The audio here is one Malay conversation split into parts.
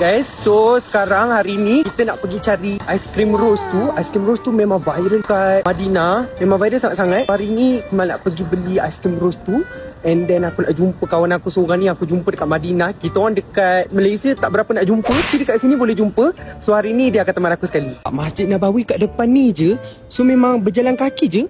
guys, so sekarang hari ni kita nak pergi cari aiskrim rose tu. Aiskrim rose tu memang viral kat Madinah, memang viral sangat-sangat. Hari ni Kemal nak pergi beli aiskrim rose tu. And then aku nak jumpa kawan aku seorang ni, aku jumpa dekat Madinah. Kita orang dekat Malaysia tak berapa nak jumpa, tapi dekat sini boleh jumpa. So hari ni dia akan teman aku sekali. Masjid Nabawi kat depan ni je. So memang berjalan kaki je.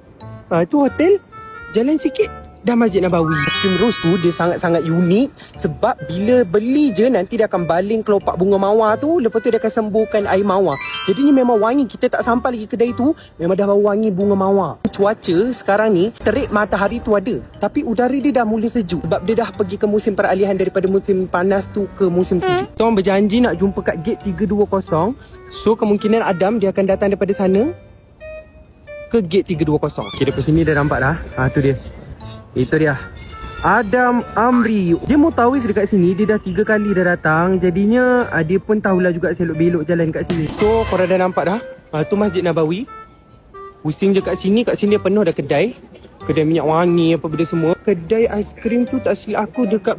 Tu hotel, jalan sikit dah Masjid Nabawi. Aiskrim rose tu dia sangat-sangat unik sebab bila beli je nanti dia akan baling kelopak bunga mawar tu, lepas tu dia akan sembuhkan air mawar. Jadinya memang wangi. Kita tak sampai lagi kedai tu, memang dah bau wangi bunga mawar. Cuaca sekarang ni terik matahari tu ada, tapi udara dia dah mula sejuk sebab dia dah pergi ke musim peralihan daripada musim panas tu ke musim sejuk. Kita orang berjanji nak jumpa kat gate 320. So kemungkinan Adam dia akan datang daripada sana ke gate 320. Okay, daripada sini dah nampak dah. Tu dia. Itu dia Adam Amri. Dia Mutawif dekat sini. Dia dah 3 kali dah datang. Jadinya dia pun tahulah juga selok belok jalan kat sini. So korang dah nampak dah. Tu Masjid Nabawi. Pusing je kat sini. Kat sini penuh dah kedai. Kedai minyak wangi apa benda semua. Kedai aiskrim tu tak silap aku dekat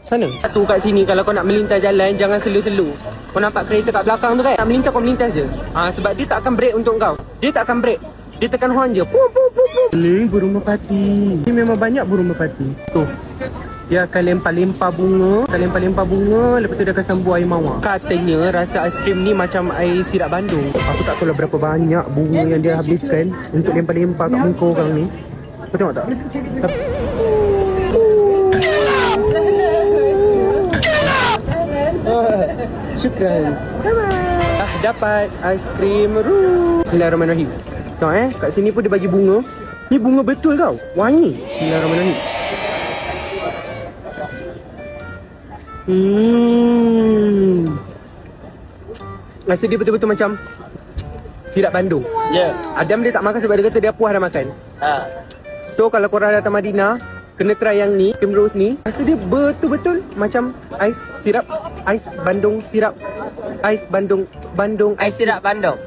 sana. Satu kat sini kalau kau nak melintas jalan, jangan slow-slow. Kau nampak kereta kat belakang tu kan? Nak melintas kau melintas je. Sebab dia tak akan break untuk kau. Dia tak akan break. Dia tekan horn je. Puh, puh, puh, puh. Ni burung merpati. Ni memang banyak burung merpati. Tu. Dia akan lempar-lempar bunga. Akan lempar-lempar bunga. Lepas tu dia akan sembuh air mawar. Katanya rasa aiskrim ni macam air sirap Bandung. Aku tak tahu lah berapa banyak bunga yang dia habiskan untuk lempar-lempar kat muka orang ni. Kau tengok tak? Syukran. Dapat aiskrim rose. Bismillahirrahmanirrahim. Tengok kat sini pun dia bagi bunga. Ni bunga betul tau. Wangi. Bismillahirrahmanirrahim. Rasa dia betul-betul macam sirap Bandung. Ya. Adam dia tak makan sebab dia kata dia puas dah makan. So kalau korang datang Madinah, kena try yang ni, aiskrim rose ni. Rasa dia betul-betul macam ais sirap, ais Bandung sirap, ais Bandung, ais sirap Bandung.